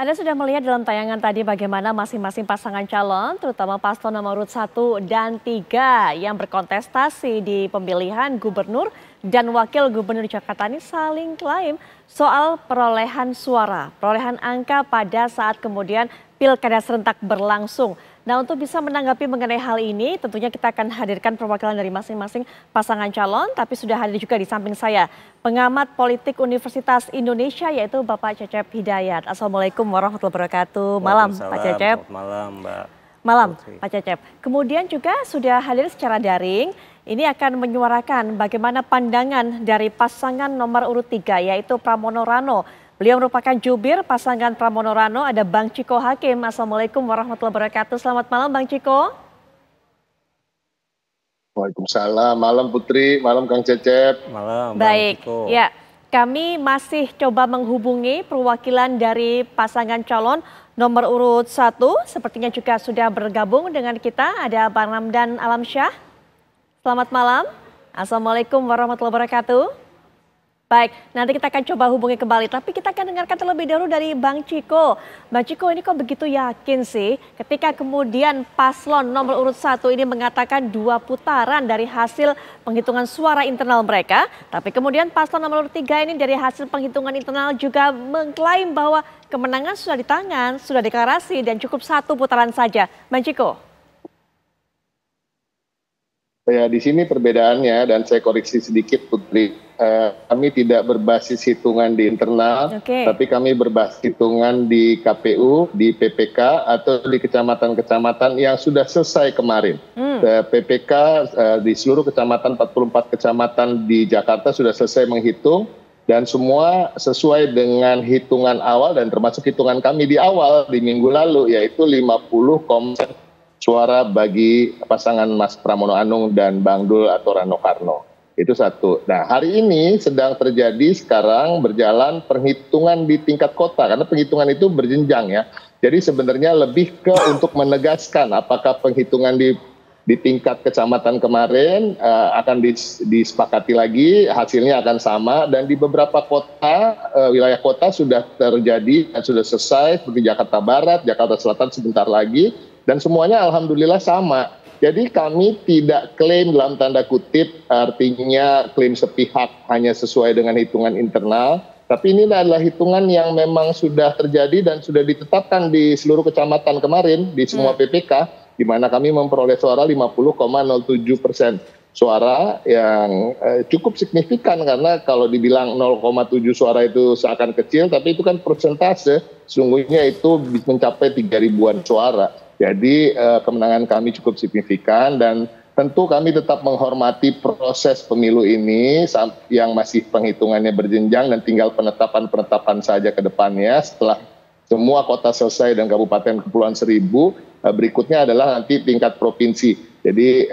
Anda sudah melihat dalam tayangan tadi bagaimana masing-masing pasangan calon, terutama paslon nomor urut 1 dan 3 yang berkontestasi di pemilihan gubernur dan wakil gubernur Jakarta ini saling klaim soal perolehan suara, perolehan angka pada saat kemudian pilkada serentak berlangsung. Nah, untuk bisa menanggapi mengenai hal ini, tentunya kita akan hadirkan perwakilan dari masing-masing pasangan calon, tapi sudah hadir juga di samping saya pengamat politik Universitas Indonesia yaitu Bapak Cecep Hidayat. Assalamualaikum warahmatullahi wabarakatuh. Malam Pak Cecep. Malam Mbak. Malam Pak Cecep. Kemudian juga sudah hadir secara daring, ini akan menyuarakan bagaimana pandangan dari pasangan nomor urut 3 yaitu Pramono Rano. Beliau merupakan jubir pasangan Pramono Rano, ada Bang Ciko Hakim. Assalamualaikum warahmatullahi wabarakatuh. Selamat malam Bang Ciko. Waalaikumsalam, malam Putri, malam Kang Cecep. Malam Baik, Bang Ciko. Ya, kami masih coba menghubungi perwakilan dari pasangan calon nomor urut 1. Sepertinya juga sudah bergabung dengan kita, ada Bang Ramdan Alamsyah. Selamat malam. Assalamualaikum warahmatullahi wabarakatuh. Baik, nanti kita akan coba hubungi kembali. Tapi kita akan dengarkan terlebih dahulu dari Bang Ciko. Bang Ciko, ini kok begitu yakin sih ketika kemudian paslon nomor urut 1 ini mengatakan 2 putaran dari hasil penghitungan suara internal mereka. Tapi kemudian paslon nomor urut 3 ini dari hasil penghitungan internal juga mengklaim bahwa kemenangan sudah di tangan, sudah deklarasi dan cukup 1 putaran saja. Bang Ciko. Ya, di sini perbedaannya dan saya koreksi sedikit Putri. Kami tidak berbasis hitungan di internal, tapi kami berbasis hitungan di KPU, di PPK atau di kecamatan-kecamatan yang sudah selesai kemarin. PPK di seluruh kecamatan, 44 kecamatan di Jakarta sudah selesai menghitung dan semua sesuai dengan hitungan awal dan termasuk hitungan kami di awal di minggu lalu yaitu 50,% suara bagi pasangan Mas Pramono Anung dan Bang Dul atau Rano Karno. Itu satu. Nah, hari ini sedang terjadi sekarang berjalan perhitungan di tingkat kota karena penghitungan itu berjenjang ya. Jadi sebenarnya lebih ke untuk menegaskan apakah penghitungan di tingkat kecamatan kemarin akan disepakati lagi, hasilnya akan sama dan di beberapa kota, wilayah kota sudah terjadi dan sudah selesai seperti Jakarta Barat, Jakarta Selatan sebentar lagi dan semuanya alhamdulillah sama. Jadi kami tidak klaim dalam tanda kutip, artinya klaim sepihak hanya sesuai dengan hitungan internal. Tapi ini adalah hitungan yang memang sudah terjadi dan sudah ditetapkan di seluruh kecamatan kemarin, di semua PPK, di mana kami memperoleh suara 50,07%. Suara yang cukup signifikan karena kalau dibilang 0,7 suara itu seakan kecil, tapi itu kan persentase, sesungguhnya itu mencapai 3.000-an suara. Jadi kemenangan kami cukup signifikan dan tentu kami tetap menghormati proses pemilu ini yang masih penghitungannya berjenjang dan tinggal penetapan saja ke depannya setelah semua kota selesai dan kabupaten kepulauan Seribu, berikutnya adalah nanti tingkat provinsi. Jadi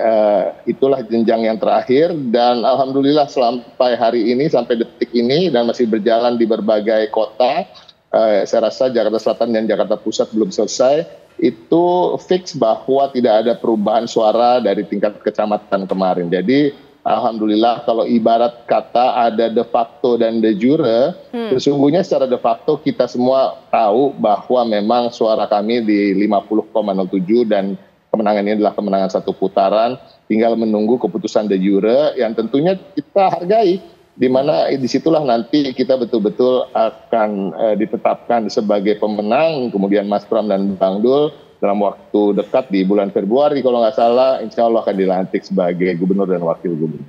itulah jenjang yang terakhir dan alhamdulillah sampai hari ini, sampai detik ini dan masih berjalan di berbagai kota, saya rasa Jakarta Selatan dan Jakarta Pusat belum selesai. Itu fix bahwa tidak ada perubahan suara dari tingkat kecamatan kemarin. Jadi alhamdulillah kalau ibarat kata ada de facto dan de jure, sesungguhnya secara de facto kita semua tahu bahwa memang suara kami di 50,07 dan kemenangan ini adalah kemenangan 1 putaran. Tinggal menunggu keputusan de jure yang tentunya kita hargai. Di mana disitulah nanti kita betul-betul akan ditetapkan sebagai pemenang, kemudian Mas Pram dan Bang Dul dalam waktu dekat di bulan Februari kalau nggak salah, insya Allah akan dilantik sebagai gubernur dan wakil gubernur.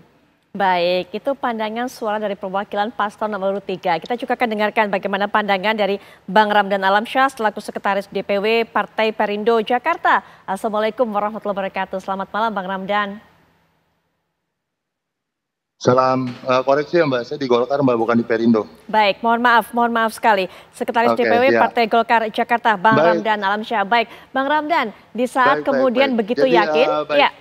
Baik, itu pandangan suara dari perwakilan paslon nomor urut 3. Kita juga akan dengarkan bagaimana pandangan dari Bang Ramdan Alamsyah selaku Sekretaris DPW Partai Perindo Jakarta. Assalamualaikum warahmatullahi wabarakatuh. Selamat malam Bang Ramdan. Salam koreksi ya Mbak, saya di Golkar Mbak, bukan di Perindo. Baik, mohon maaf sekali. Sekretaris DPW Partai Golkar Jakarta, Bang Ramdan Alamsyah. Baik, Bang Ramdan, di saat kemudian begitu yakin, ya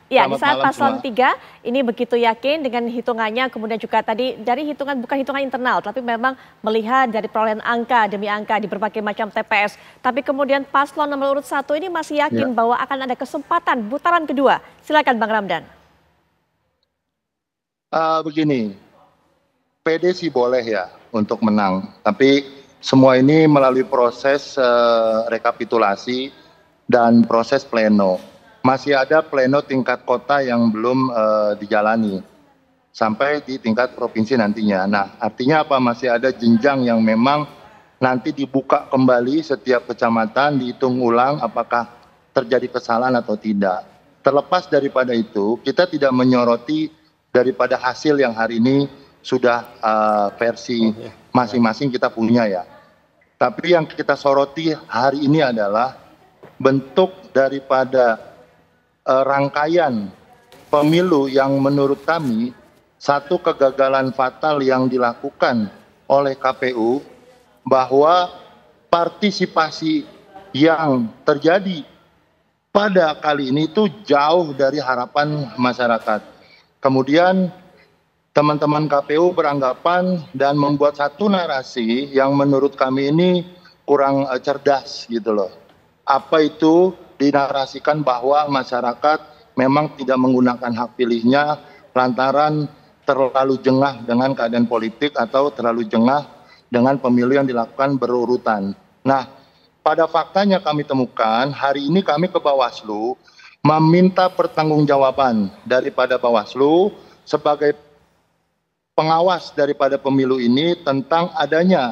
di saat paslon 3 ini begitu yakin dengan hitungannya, kemudian juga tadi dari hitungan bukan hitungan internal, tapi memang melihat dari perolehan angka demi angka di berbagai macam TPS. Tapi kemudian paslon nomor urut 1 ini masih yakin bahwa akan ada kesempatan putaran kedua. Silakan Bang Ramdan. Begini, PD sih boleh ya untuk menang, tapi semua ini melalui proses rekapitulasi dan proses pleno. Masih ada pleno tingkat kota yang belum dijalani sampai di tingkat provinsi nantinya. Nah, artinya apa? Masih ada jenjang yang memang nanti dibuka kembali setiap kecamatan, dihitung ulang apakah terjadi kesalahan atau tidak. Terlepas daripada itu, kita tidak menyoroti daripada hasil yang hari ini sudah versi masing-masing kita punya ya. Tapi yang kita soroti hari ini adalah bentuk daripada rangkaian pemilu yang menurut kami satu kegagalan fatal yang dilakukan oleh KPU, bahwa partisipasi yang terjadi pada kali ini itu jauh dari harapan masyarakat. Kemudian teman-teman KPU beranggapan dan membuat satu narasi yang menurut kami ini kurang cerdas gitu loh. Apa itu dinarasikan bahwa masyarakat memang tidak menggunakan hak pilihnya lantaran terlalu jengah dengan keadaan politik atau terlalu jengah dengan pemilu yang dilakukan berurutan. Nah, pada faktanya kami temukan hari ini kami ke Bawaslu meminta pertanggungjawaban daripada Bawaslu sebagai pengawas daripada pemilu ini tentang adanya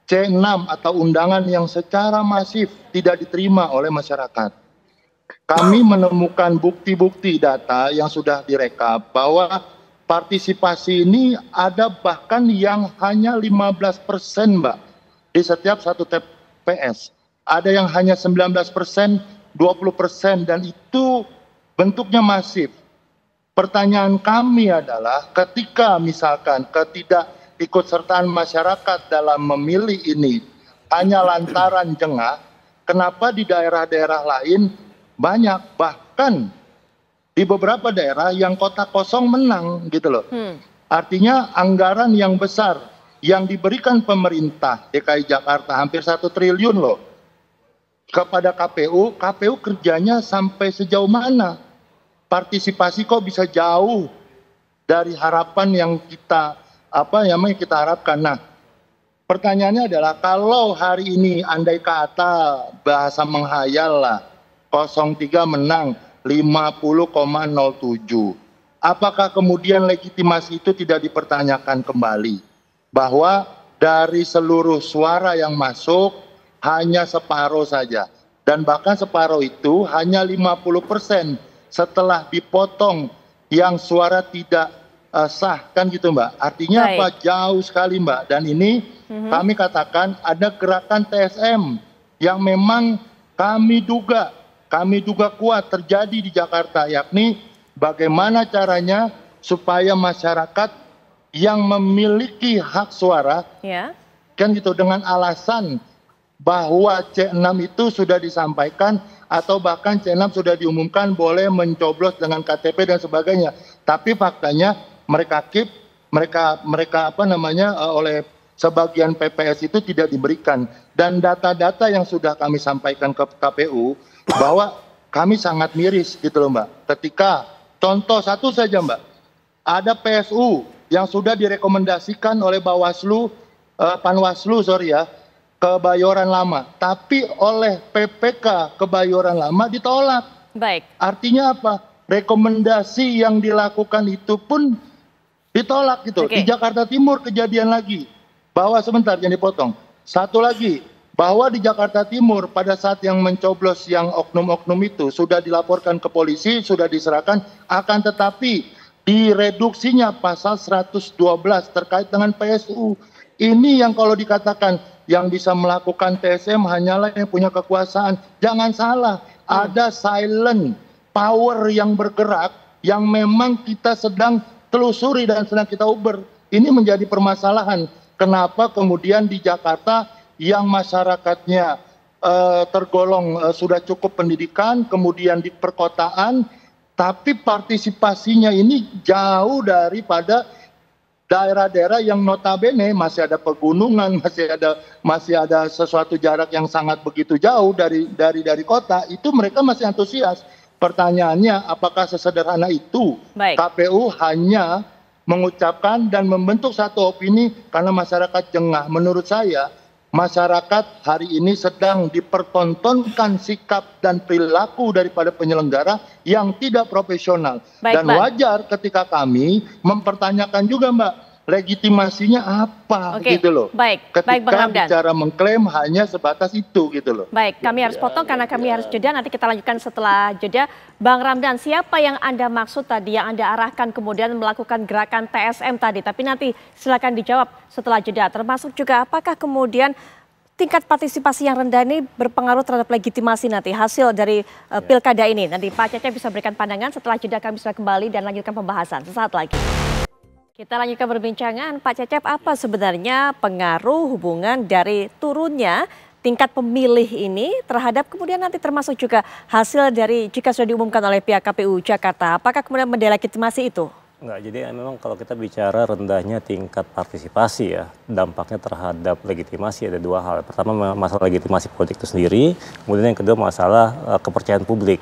C6 atau undangan yang secara masif tidak diterima oleh masyarakat. Kami menemukan bukti-bukti data yang sudah direkap bahwa partisipasi ini ada bahkan yang hanya 15%, Mbak, di setiap satu TPS. Ada yang hanya 19%, 20%, dan itu bentuknya masif. Pertanyaan kami adalah ketika misalkan ketidakikutsertaan masyarakat dalam memilih ini hanya lantaran jengah, kenapa di daerah-daerah lain banyak, bahkan di beberapa daerah yang kota kosong menang gitu loh. Artinya anggaran yang besar yang diberikan pemerintah DKI Jakarta hampir 1 triliun loh kepada KPU, KPU kerjanya sampai sejauh mana? Partisipasi kok bisa jauh dari harapan yang kita kita harapkan. Nah, pertanyaannya adalah kalau hari ini andai kata bahasa menghayal lah 03 menang 50,07. Apakah kemudian legitimasi itu tidak dipertanyakan kembali? Bahwa dari seluruh suara yang masuk hanya separuh saja. Dan bahkan separuh itu hanya 50% setelah dipotong yang suara tidak sah, kan gitu Mbak. Artinya apa? Jauh sekali Mbak. Dan ini kami katakan ada gerakan TSM yang memang kami duga kuat terjadi di Jakarta, yakni bagaimana caranya supaya masyarakat yang memiliki hak suara, kan gitu, dengan alasan bahwa C6 itu sudah disampaikan atau bahkan C6 sudah diumumkan boleh mencoblos dengan KTP dan sebagainya. Tapi faktanya mereka oleh sebagian PPS itu tidak diberikan. Dan data-data yang sudah kami sampaikan ke KPU bahwa kami sangat miris gitu loh Mbak. Ketika contoh satu saja Mbak, ada PSU yang sudah direkomendasikan oleh Panwaslu Kebayoran Lama, tapi oleh PPK Kebayoran Lama ditolak. Baik. Artinya apa? Rekomendasi yang dilakukan itu pun ditolak gitu. Di Jakarta Timur kejadian lagi. Bahwa sebentar yang dipotong. Satu lagi, bahwa di Jakarta Timur pada saat yang mencoblos yang oknum-oknum itu sudah dilaporkan ke polisi, sudah diserahkan, akan tetapi direduksinya pasal 112 terkait dengan PSU. Ini yang kalau dikatakan yang bisa melakukan TSM hanyalah yang punya kekuasaan. Jangan salah, ada silent power yang bergerak yang memang kita sedang telusuri dan sedang kita uber. Ini menjadi permasalahan. Kenapa kemudian di Jakarta yang masyarakatnya tergolong sudah cukup pendidikan, kemudian di perkotaan, tapi partisipasinya ini jauh daripada daerah-daerah yang notabene masih ada pegunungan, masih ada sesuatu jarak yang sangat begitu jauh dari kota, itu mereka masih antusias. Pertanyaannya, apakah sesederhana itu KPU hanya mengucapkan dan membentuk satu opini karena masyarakat jengah? Menurut saya masyarakat hari ini sedang dipertontonkan sikap dan perilaku daripada penyelenggara yang tidak profesional. Dan wajar ketika kami mempertanyakan juga, Mbak, legitimasinya apa gitu loh. Ketika bicara mengklaim hanya sebatas itu gitu loh. Baik, kami harus potong karena kami harus jeda, nanti kita lanjutkan setelah jeda. Bang Ramdan, siapa yang Anda maksud tadi, yang Anda arahkan kemudian melakukan gerakan TSM tadi? Tapi nanti silakan dijawab setelah jeda. Termasuk juga apakah kemudian tingkat partisipasi yang rendah ini berpengaruh terhadap legitimasi nanti hasil dari pilkada ini? Nanti Pak Cecep bisa berikan pandangan, setelah jeda kami bisa kembali dan lanjutkan pembahasan sesaat lagi. Kita lanjutkan perbincangan. Pak Cecep, apa sebenarnya pengaruh hubungan dari turunnya tingkat pemilih ini terhadap kemudian nanti termasuk juga hasil dari jika sudah diumumkan oleh pihak KPU Jakarta? Apakah kemudian mendelegitimasi itu? Enggak, jadi memang kalau kita bicara rendahnya tingkat partisipasi ya, dampaknya terhadap legitimasi ada dua hal. Pertama masalah legitimasi politik itu sendiri, kemudian yang kedua masalah kepercayaan publik.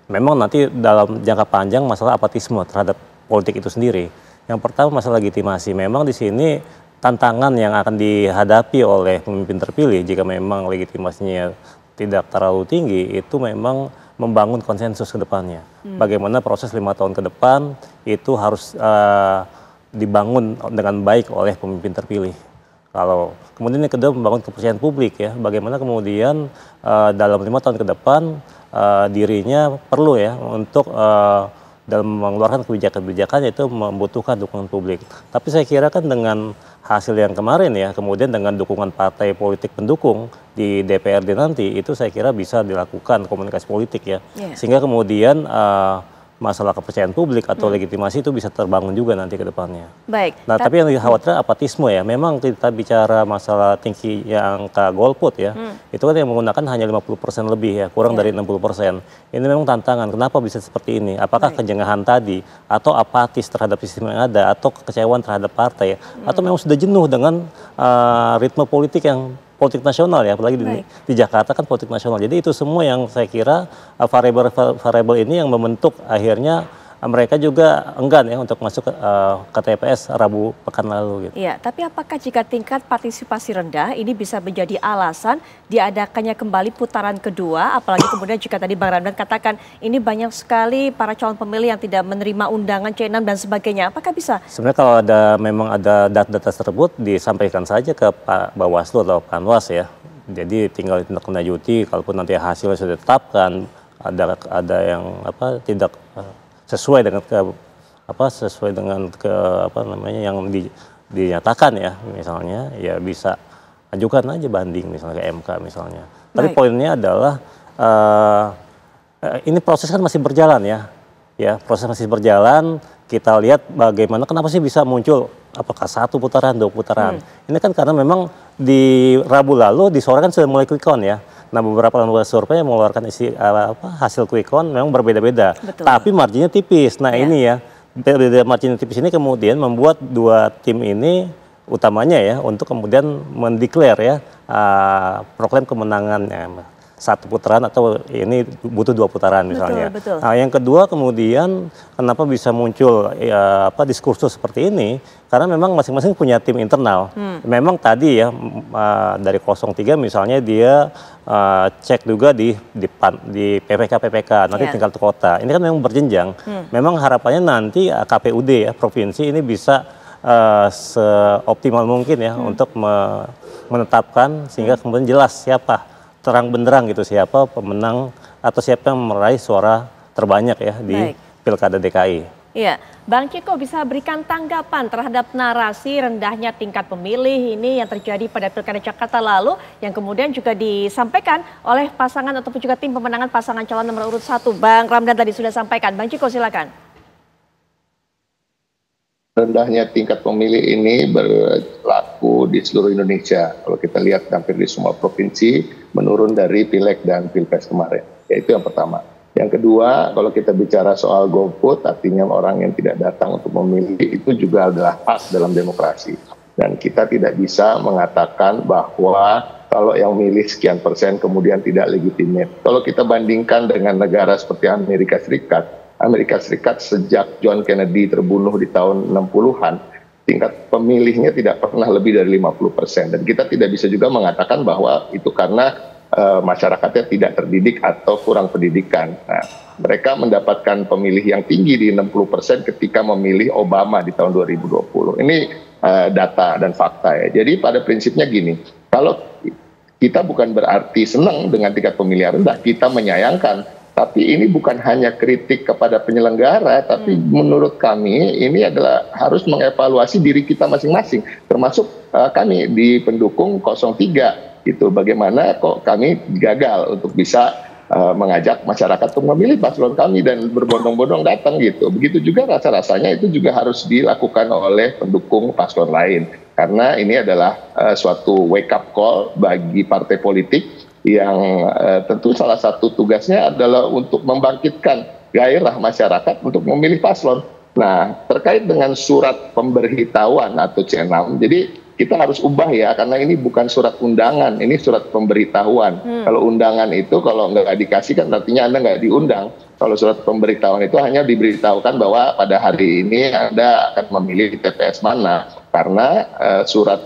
Memang nanti dalam jangka panjang masalah apatisme terhadap politik itu sendiri. Yang pertama masalah legitimasi, memang di sini tantangan yang akan dihadapi oleh pemimpin terpilih jika memang legitimasinya tidak terlalu tinggi, itu memang membangun konsensus ke depannya. Bagaimana proses 5 tahun ke depan itu harus dibangun dengan baik oleh pemimpin terpilih. Kalau kemudian yang kedua membangun kepercayaan publik ya, bagaimana kemudian dalam 5 tahun ke depan dirinya perlu ya untuk dalam mengeluarkan kebijakan-kebijakan itu membutuhkan dukungan publik. Tapi saya kira kan dengan hasil yang kemarin ya, kemudian dengan dukungan partai politik pendukung di DPRD nanti, itu saya kira bisa dilakukan komunikasi politik ya. Sehingga kemudian masalah kepercayaan publik atau legitimasi itu bisa terbangun juga nanti ke depannya. Baik. Nah, tapi yang dikhawatirkan apatisme ya. Memang kita bicara masalah tinggi yang angka golput ya. Itu kan yang menggunakan hanya 50% lebih ya, kurang dari 60%. Ini memang tantangan. Kenapa bisa seperti ini? Apakah kejengahan tadi atau apatis terhadap sistem yang ada atau kekecewaan terhadap partai atau memang sudah jenuh dengan ritme politik yang politik nasional ya, apalagi di Jakarta kan politik nasional. Jadi itu semua yang saya kira variabel ini yang membentuk akhirnya mereka juga enggan ya untuk masuk ke TPS Rabu pekan lalu gitu. Iya, tapi apakah jika tingkat partisipasi rendah ini bisa menjadi alasan diadakannya kembali putaran kedua, apalagi kemudian jika tadi Bang Ramdan katakan ini banyak sekali para calon pemilih yang tidak menerima undangan C6 dan sebagainya, apakah bisa? Sebenarnya kalau memang ada data-data tersebut disampaikan saja ke Pak Bawaslu atau Panwas ya. Jadi tinggal ditindaklanjuti, kalaupun nanti hasilnya sudah ditetapkan, ada yang tidak sesuai dengan yang dinyatakan ya, misalnya ya bisa ajukan aja banding misalnya ke MK misalnya. Tapi poinnya adalah ini proses kan masih berjalan ya proses masih berjalan. Kita lihat bagaimana kenapa sih bisa muncul apakah 1 putaran 2 putaran. Ini kan karena memang di Rabu lalu di sore kan sudah mulai quick count ya. Nah, beberapa lembaga survei yang mengeluarkan hasil quick count memang berbeda-beda, tapi marginnya tipis. Nah ini ya, beda margin tipis ini kemudian membuat dua tim ini utamanya ya untuk kemudian mendeklar ya proklaim kemenangannya 1 putaran atau ini butuh 2 putaran misalnya. Nah, yang kedua kemudian kenapa bisa muncul diskursus seperti ini? Karena memang masing-masing punya tim internal. Memang tadi ya dari 03 misalnya dia cek juga di PPK nanti tingkat kota. Ini kan memang berjenjang. Memang harapannya nanti KPUD ya provinsi ini bisa seoptimal mungkin ya untuk menetapkan sehingga kemudian jelas siapa terang benderang gitu siapa pemenang atau siapa yang meraih suara terbanyak ya di Pilkada DKI. Iya, Bang Ciko bisa berikan tanggapan terhadap narasi rendahnya tingkat pemilih ini yang terjadi pada Pilkada Jakarta lalu yang kemudian juga disampaikan oleh pasangan ataupun juga tim pemenangan pasangan calon nomor urut 1. Bang Ramdan tadi sudah sampaikan. Bang Ciko silakan. Rendahnya tingkat pemilih ini berlaku di seluruh Indonesia. Kalau kita lihat hampir di semua provinsi menurun dari Pileg dan Pilpres kemarin. Yaitu yang pertama. Yang kedua, kalau kita bicara soal golput, artinya orang yang tidak datang untuk memilih itu juga adalah hak dalam demokrasi. Dan kita tidak bisa mengatakan bahwa kalau yang milih sekian persen kemudian tidak legitimate. Kalau kita bandingkan dengan negara seperti Amerika Serikat sejak John Kennedy terbunuh di tahun 60-an, tingkat pemilihnya tidak pernah lebih dari 50%. Dan kita tidak bisa juga mengatakan bahwa itu karena masyarakatnya tidak terdidik atau kurang pendidikan. Nah, mereka mendapatkan pemilih yang tinggi di 60% ketika memilih Obama di tahun 2020. Ini data dan fakta ya. Jadi pada prinsipnya gini, kalau kita bukan berarti senang dengan tingkat pemilih yang rendah, kita menyayangkan. Tapi ini bukan hanya kritik kepada penyelenggara, tapi menurut kami ini adalah harus mengevaluasi diri kita masing-masing, termasuk kami di pendukung 03 itu. Bagaimana kok kami gagal untuk bisa mengajak masyarakat untuk memilih paslon kami dan berbondong-bondong datang gitu. Begitu juga rasa-rasanya itu juga harus dilakukan oleh pendukung paslon lain. Karena ini adalah suatu wake up call bagi partai politik yang tentu salah satu tugasnya adalah untuk membangkitkan gairah masyarakat untuk memilih paslon. Nah, terkait dengan surat pemberitahuan atau C6, jadi kita harus ubah ya, karena ini bukan surat undangan, ini surat pemberitahuan. Kalau undangan itu kalau nggak dikasih kan artinya Anda nggak diundang. Kalau surat pemberitahuan itu hanya diberitahukan bahwa pada hari ini Anda akan memilih di TPS mana, karena surat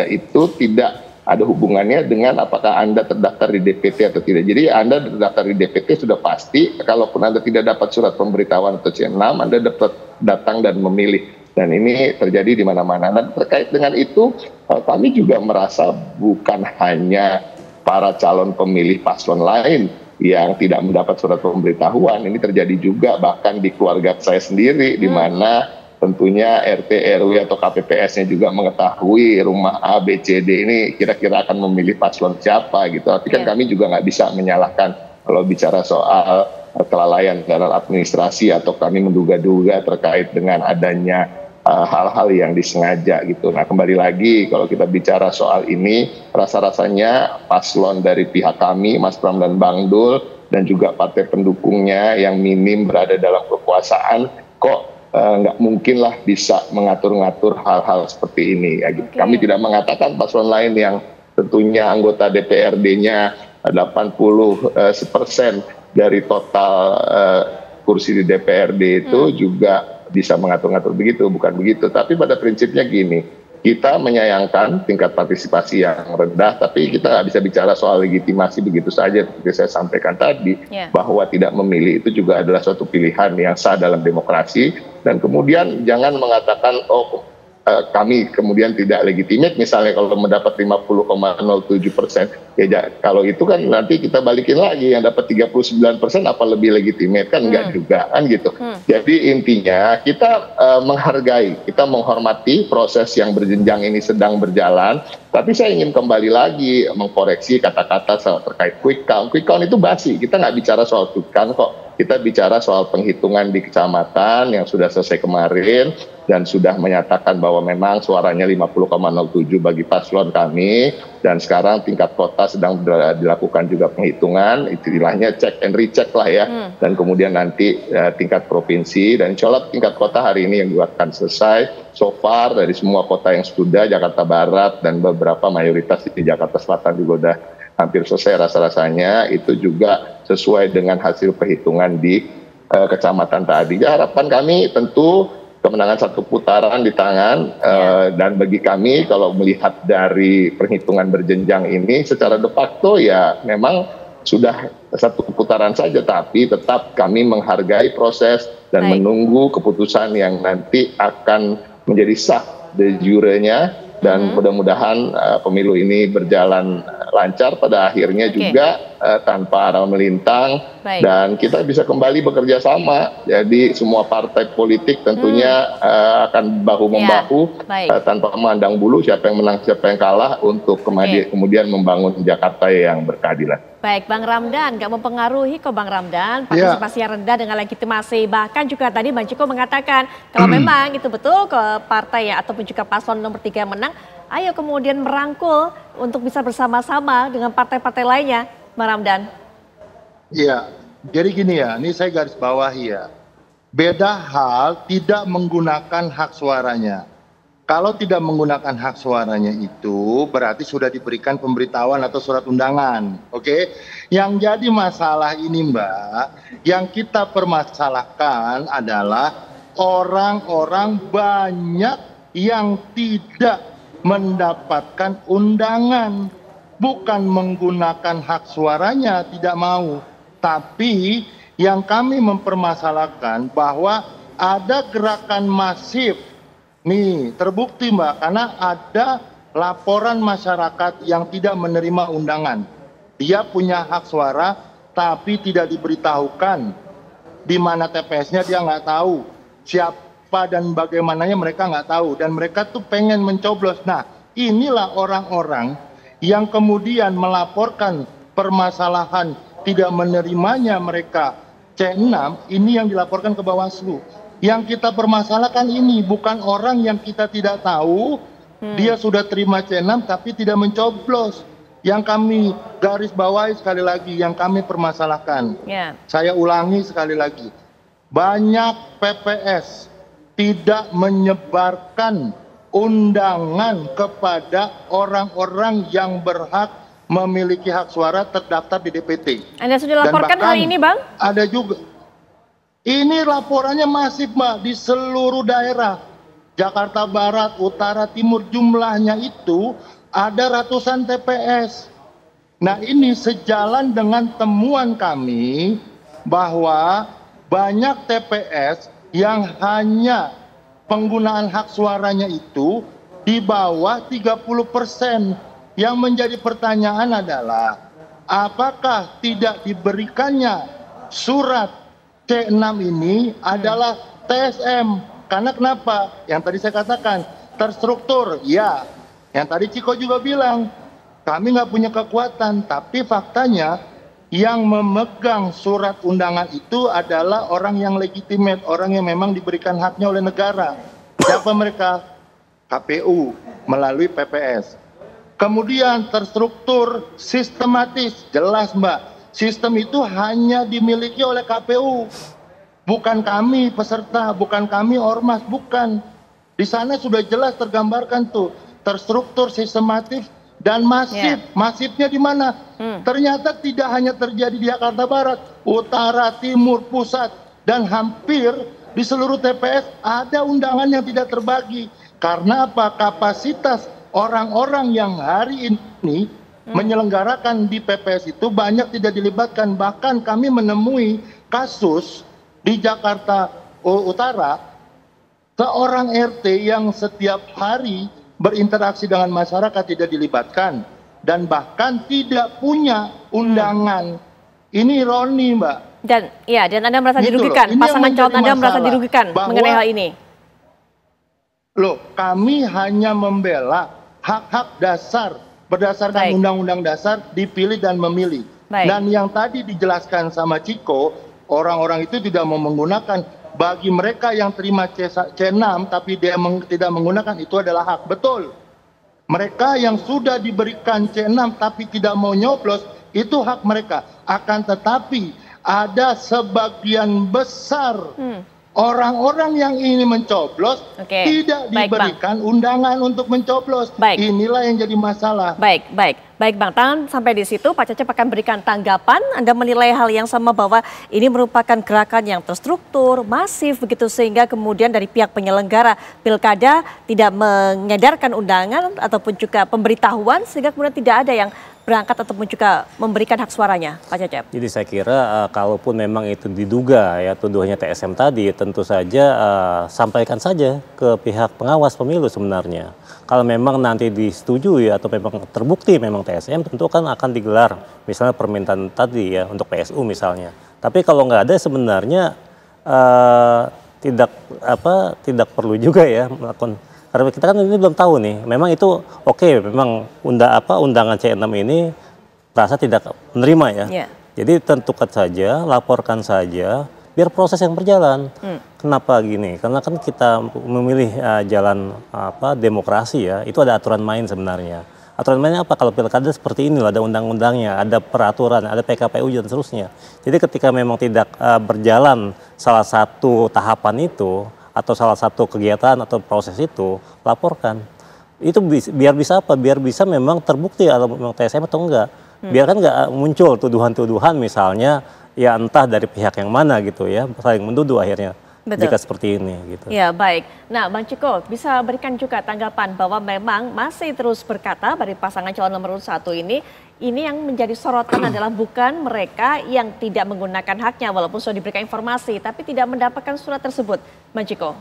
itu tidak ada hubungannya dengan apakah Anda terdaftar di DPT atau tidak. Jadi Anda terdaftar di DPT sudah pasti, kalaupun Anda tidak dapat surat pemberitahuan atau C6, Anda dapat datang dan memilih. Dan ini terjadi di mana-mana. Dan terkait dengan itu, kami juga merasa bukan hanya para calon pemilih paslon lain yang tidak mendapat surat pemberitahuan. Ini terjadi juga bahkan di keluarga saya sendiri, di mana tentunya RT, RW atau KPPS-nya juga mengetahui rumah A, B, C, D ini kira-kira akan memilih paslon siapa gitu. Tapi kan kami juga nggak bisa menyalahkan kalau bicara soal kelalaian dalam administrasi atau kami menduga-duga terkait dengan adanya hal-hal yang disengaja gitu. Nah, kembali lagi kalau kita bicara soal ini, rasa-rasanya paslon dari pihak kami, Mas Pram dan Bang Dul, dan juga partai pendukungnya yang minim berada dalam kekuasaan, kok nggak mungkin lah bisa mengatur-ngatur hal-hal seperti ini. Ya, gitu. Kami tidak mengatakan paslon lain yang tentunya anggota DPRD-nya 80% dari total kursi di DPRD itu juga bisa mengatur-ngatur begitu, bukan begitu. Tapi pada prinsipnya gini, kita menyayangkan tingkat partisipasi yang rendah, tapi kita nggak bisa bicara soal legitimasi begitu saja. Seperti saya sampaikan tadi, bahwa tidak memilih itu juga adalah suatu pilihan yang sah dalam demokrasi. Dan kemudian jangan mengatakan, oh kami kemudian tidak legitimate, misalnya kalau mendapat 50,07%, ya kalau itu kan nanti kita balikin lagi, yang dapat 39% apa lebih legitimate, kan enggak juga, kan gitu. Jadi intinya kita menghargai, kita menghormati proses yang berjenjang ini sedang berjalan, tapi saya ingin kembali lagi mengkoreksi kata-kata terkait quick count. Quick count itu basi, kita nggak bicara soal quick count kok. Kita bicara soal penghitungan di kecamatan yang sudah selesai kemarin dan sudah menyatakan bahwa memang suaranya 50,07 bagi paslon kami, dan sekarang tingkat kota sedang dilakukan juga penghitungan, istilahnya check and recheck lah ya, dan kemudian nanti tingkat provinsi, dan insya Allah tingkat kota hari ini yang juga akan selesai. So far dari semua kota yang sudah, Jakarta Barat dan beberapa mayoritas di Jakarta Selatan juga udah hampir selesai rasa-rasanya, itu juga sesuai dengan hasil perhitungan di kecamatan tadi. Ya, harapan kami tentu kemenangan satu putaran di tangan, dan bagi kami kalau melihat dari perhitungan berjenjang ini secara de facto ya memang sudah satu putaran saja, tapi tetap kami menghargai proses dan menunggu keputusan yang nanti akan menjadi sah de jure-nya. Dan mudah-mudahan pemilu ini berjalan lancar pada akhirnya juga tanpa arah melintang. Dan kita bisa kembali bekerja sama. Jadi semua partai politik tentunya akan bahu-membahu tanpa memandang bulu siapa yang menang, siapa yang kalah, untuk kemudian membangun Jakarta yang berkeadilan. Baik, Bang Ramdan, nggak mempengaruhi kok Bang Ramdan, partisipasi yang rendah dengan legitimasi. Bahkan juga tadi Bang Ciko mengatakan, kalau memang itu betul ke partai ya, ataupun juga paslon nomor 3 yang menang, ayo kemudian merangkul untuk bisa bersama-sama dengan partai-partai lainnya, Bang Ramdan. Iya, jadi gini ya, ini saya garis bawahi ya. Beda hal tidak menggunakan hak suaranya. Kalau tidak menggunakan hak suaranya itu berarti sudah diberikan pemberitahuan atau surat undangan. Oke? Yang jadi masalah ini Mbak, yang kita permasalahkan adalah orang-orang banyak yang tidak mendapatkan undangan, bukan menggunakan hak suaranya tidak mau, tapi yang kami mempermasalahkan bahwa ada gerakan masif. Nih, terbukti Mbak, karena ada laporan masyarakat yang tidak menerima undangan. Dia punya hak suara, tapi tidak diberitahukan di mana TPS-nya, dia nggak tahu. Siapa dan bagaimananya mereka nggak tahu. Dan mereka tuh pengen mencoblos. Nah, inilah orang-orang yang kemudian melaporkan permasalahan tidak menerimanya mereka C6, ini yang dilaporkan ke Bawaslu. Yang kita permasalahkan ini bukan orang yang kita tidak tahu, dia sudah terima C6 tapi tidak mencoblos. Yang kami garis bawahi sekali lagi, yang kami permasalahkan. Saya ulangi sekali lagi, banyak PPS tidak menyebarkan undangan kepada orang-orang yang berhak memiliki hak suara terdaftar di DPT. Anda sudah laporkan hal ini, Bang? Ada juga. Ini laporannya masif, Mbak, di seluruh daerah. Jakarta Barat, Utara, Timur, jumlahnya itu ada ratusan TPS. Nah, ini sejalan dengan temuan kami bahwa banyak TPS yang hanya penggunaan hak suaranya itu di bawah 30%. Yang menjadi pertanyaan adalah, apakah tidak diberikannya surat C6 ini adalah TSM? Karena kenapa? Yang tadi saya katakan, terstruktur, ya. Yang tadi Ciko juga bilang, kami nggak punya kekuatan, tapi faktanya yang memegang surat undangan itu adalah orang yang legitimate, orang yang memang diberikan haknya oleh negara. Siapa mereka? KPU melalui PPS. Kemudian terstruktur, sistematis, jelas Mbak. Sistem itu hanya dimiliki oleh KPU. Bukan kami peserta, bukan kami ormas, bukan. Di sana sudah jelas tergambarkan tuh, terstruktur, sistematis, dan masif. Masifnya di mana? Ternyata tidak hanya terjadi di Jakarta Barat, Utara, Timur, Pusat, dan hampir di seluruh TPS ada undangan yang tidak terbagi. Karena apa? Kapasitas orang-orang yang hari ini menyelenggarakan di PPS itu banyak tidak dilibatkan. Bahkan kami menemui kasus di Jakarta Utara, seorang RT yang setiap hari berinteraksi dengan masyarakat tidak dilibatkan dan bahkan tidak punya undangan. Ini ironi, Mbak. Dan Anda merasa dirugikan, pasangan calon Anda merasa dirugikan mengenai hal ini. Loh, kami hanya membela hak-hak dasar berdasarkan Undang-Undang Dasar dipilih dan memilih. Dan yang tadi dijelaskan sama Ciko, orang-orang itu tidak mau menggunakan. Bagi mereka yang terima C6 tapi dia tidak menggunakan, itu adalah hak. Betul. Mereka yang sudah diberikan C6 tapi tidak mau nyoblos, itu hak mereka. Akan tetapi ada sebagian besar orang-orang yang ingin mencoblos tidak diberikan undangan untuk mencoblos. Inilah yang jadi masalah. Baik Bang, tahan sampai di situ. Pak Cecep akan berikan tanggapan. Anda menilai hal yang sama bahwa ini merupakan gerakan yang terstruktur, masif begitu, sehingga kemudian dari pihak penyelenggara pilkada tidak mengedarkan undangan ataupun juga pemberitahuan, sehingga kemudian tidak ada yang berangkat ataupun juga memberikan hak suaranya, Pak Cecep. Jadi saya kira kalaupun memang itu diduga ya tuduhannya TSM tadi, tentu saja sampaikan saja ke pihak pengawas pemilu sebenarnya. Kalau memang nanti disetujui atau memang terbukti memang TSM, tentu kan akan digelar misalnya permintaan tadi ya untuk PSU misalnya. Tapi kalau nggak ada sebenarnya tidak perlu juga ya melakukan. Karena kita kan ini belum tahu nih, memang itu memang undangan C6 ini merasa tidak menerima ya. Jadi tentukan saja, laporkan saja, biar proses yang berjalan. Kenapa gini? Karena kan kita memilih jalan demokrasi ya, itu ada aturan main sebenarnya. Aturan mainnya apa? Kalau pilkada seperti ini, ada undang-undangnya, ada peraturan, ada PKPU dan seterusnya. Jadi ketika memang tidak berjalan salah satu tahapan itu, atau salah satu kegiatan atau proses itu, laporkan. Itu biar bisa apa? Biar bisa memang terbukti kalau memang TSM atau enggak. Biar kan enggak muncul tuduhan-tuduhan misalnya, ya entah dari pihak yang mana gitu ya, saling menduduh akhirnya. jika seperti ini gitu. Ya, baik. Nah, Bang Ciko bisa berikan juga tanggapan bahwa memang masih terus berkata dari pasangan calon nomor urut 1 ini yang menjadi sorotan adalah bukan mereka yang tidak menggunakan haknya walaupun sudah diberikan informasi tapi tidak mendapatkan surat tersebut, Bang Ciko.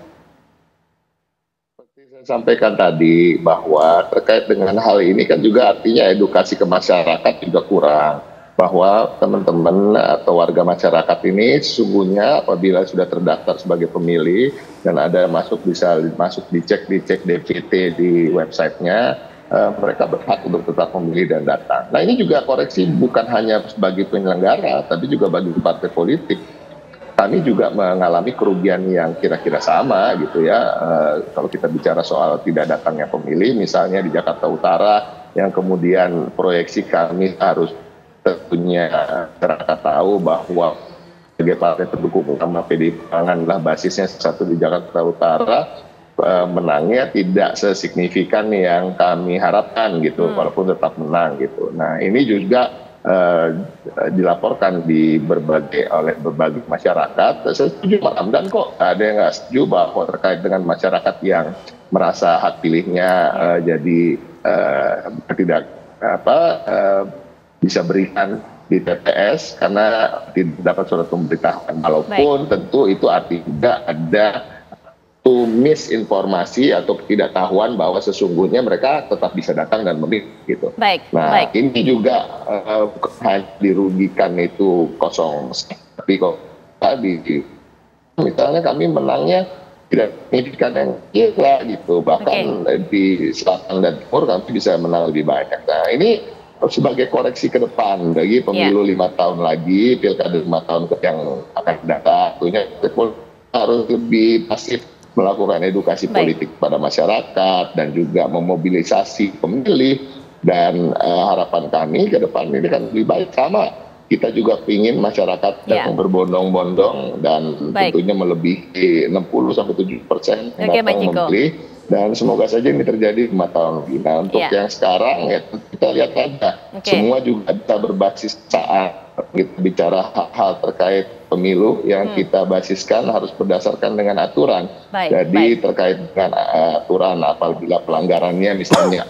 Seperti saya sampaikan tadi bahwa terkait dengan hal ini kan juga artinya edukasi ke masyarakat juga kurang. Bahwa teman-teman atau warga masyarakat ini sesungguhnya apabila sudah terdaftar sebagai pemilih dan ada bisa masuk dicek DVT di websitenya, mereka berhak untuk tetap memilih dan datang. Nah ini juga koreksi bukan hanya bagi penyelenggara tapi juga bagi partai politik. Kami juga mengalami kerugian yang kira-kira sama gitu ya. Kalau kita bicara soal tidak datangnya pemilih misalnya di Jakarta Utara yang kemudian proyeksi kami harus tentunya masyarakat tahu bahwa sebagai partai pendukung utama PDI Perjuangan lah basisnya satu di Jakarta Utara, menangnya tidak sesignifikan yang kami harapkan gitu, walaupun tetap menang gitu. Nah ini juga dilaporkan oleh berbagai masyarakat. Saya setuju Pak Ramdan kok, ada yang nggak setuju bahwa terkait dengan masyarakat yang merasa hak pilihnya jadi tidak bisa berikan di TPS karena tidak dapat surat pemberitahuan. Walaupun tentu itu artinya ada misinformasi atau ketidaktahuan bahwa sesungguhnya mereka tetap bisa datang dan memilih gitu. Ini juga hanya dirugikan itu kosong. Tapi kok tadi misalnya kami menangnya tidak signifikan yang kira gitu. Bahkan di selatan dan timur kami bisa menang lebih banyak. Nah ini sebagai koreksi ke depan bagi pemilu 5 tahun lagi, pilkada 5 tahun yang akan datang, tentunya harus lebih pasif melakukan edukasi politik pada masyarakat dan juga memobilisasi pemilih. Dan harapan kami ke depan ini kan lebih baik sama. Kita juga ingin masyarakat datang berbondong-bondong dan tentunya melebihi 60-70% datang memilih. Dan semoga saja ini terjadi 5 tahun lebih. Nah untuk yang sekarang ya kita lihat aja. Semua juga bisa berbasis saat kita bicara hal-hal terkait pemilu yang kita basiskan harus berdasarkan dengan aturan. Jadi terkait dengan aturan apabila pelanggarannya misalnya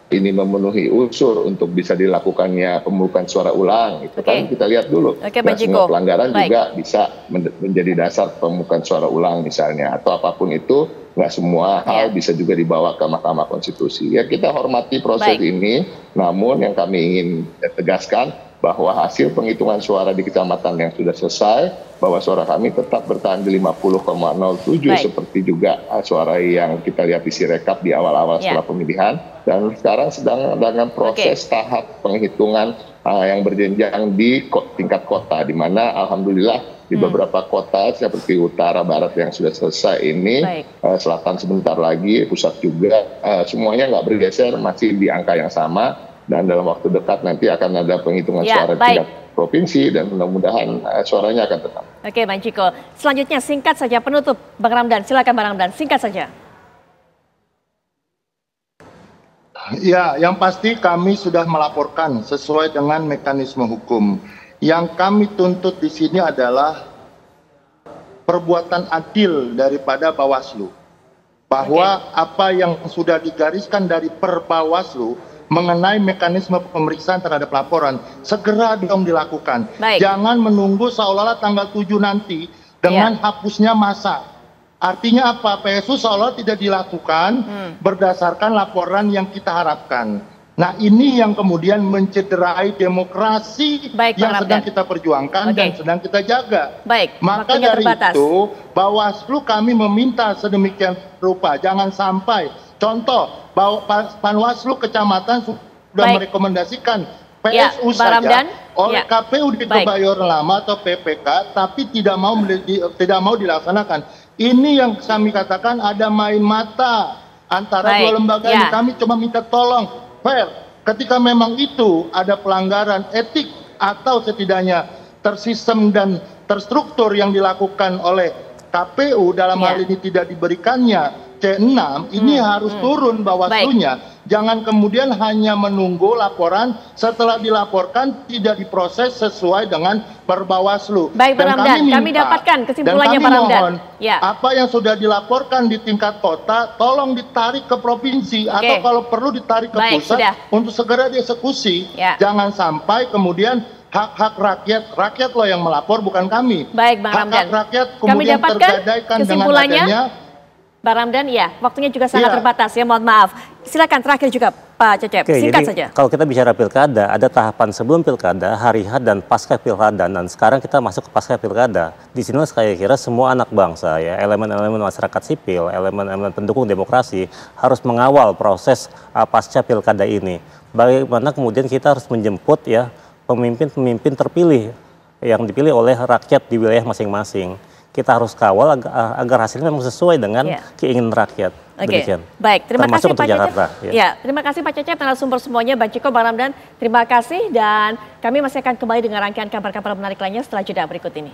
ini memenuhi unsur untuk bisa dilakukannya pemungutan suara ulang, itu kan kita lihat dulu. Semua pelanggaran juga bisa menjadi dasar pemungutan suara ulang misalnya, atau apapun itu, nggak semua hal bisa juga dibawa ke Mahkamah Konstitusi. Ya kita hormati proses ini, namun yang kami ingin tegaskan bahwa hasil penghitungan suara di kecamatan yang sudah selesai, bahwa suara kami tetap bertahan di 50,07 seperti juga suara yang kita lihat di Sirekap di awal-awal setelah pemilihan. Dan sekarang sedang dalam proses tahap penghitungan yang berjenjang di tingkat kota, di mana alhamdulillah di beberapa kota seperti utara barat yang sudah selesai ini, selatan sebentar lagi, pusat juga, semuanya nggak bergeser, masih di angka yang sama. Dan dalam waktu dekat nanti akan ada penghitungan suara tingkat provinsi dan mudah-mudahan suaranya akan tetap. Oke, Bang Ciko. Selanjutnya singkat saja penutup, Bang Ramdan. Silakan Bang Ramdan, singkat saja. Ya, yang pasti kami sudah melaporkan sesuai dengan mekanisme hukum. Yang kami tuntut di sini adalah perbuatan adil daripada Bawaslu. Bahwa apa yang sudah digariskan dari Perbawaslu mengenai mekanisme pemeriksaan terhadap laporan segera dong dilakukan. Jangan menunggu seolah-olah tanggal 7 nanti dengan hapusnya masa. Artinya apa? PSU seolah tidak dilakukan berdasarkan laporan yang kita harapkan. Nah ini yang kemudian mencederai demokrasi yang sedang kita perjuangkan dan sedang kita jaga. Maka dari itu Bawaslu kami meminta sedemikian rupa, jangan sampai contoh Panwaslu kecamatan sudah merekomendasikan PSU saja oleh KPU di Kebayoran Lama atau PPK, tapi tidak mau dilaksanakan. Ini yang kami katakan ada main mata antara dua lembaga ini. Kami cuma minta tolong fair. Ketika memang itu ada pelanggaran etik atau setidaknya tersistem dan terstruktur yang dilakukan oleh KPU dalam hal ini tidak diberikannya C6 ini harus turun Bawaslu-nya. Jangan kemudian hanya menunggu laporan, setelah dilaporkan tidak diproses sesuai dengan per Bawaslu. Baik, Pak Ramdan, kami dapatkan kesimpulannya, Pak Ramdan. Ya. Apa yang sudah dilaporkan di tingkat kota, tolong ditarik ke provinsi atau kalau perlu ditarik ke pusat untuk segera dieksekusi. Jangan sampai kemudian hak-hak rakyat loh yang melapor, bukan kami. Baik, Bang Ramdan. Hak-hak rakyat kemudian tergadaikan dengan adanya. Bang Ramdan, ya, waktunya juga sangat terbatas ya, mohon maaf. Silakan terakhir juga Pak Cecep, singkat saja. Kalau kita bicara pilkada, ada tahapan sebelum pilkada, hari H dan pasca pilkada, dan sekarang kita masuk ke pasca pilkada. Di sini saya kira semua anak bangsa, ya, elemen-elemen masyarakat sipil, elemen-elemen pendukung demokrasi harus mengawal proses pasca pilkada ini. Bagaimana kemudian kita harus menjemput ya pemimpin-pemimpin terpilih yang dipilih oleh rakyat di wilayah masing-masing. Kita harus kawal agar hasilnya memang sesuai dengan keinginan rakyat. Oke, baik. Terima kasih Pak Cecep. Ya, terima kasih Pak Cecep, narasumber semuanya, Bang Ciko, Bang Ramdan. Terima kasih dan kami masih akan kembali dengan rangkaian kabar-kabar menarik lainnya setelah jeda berikut ini.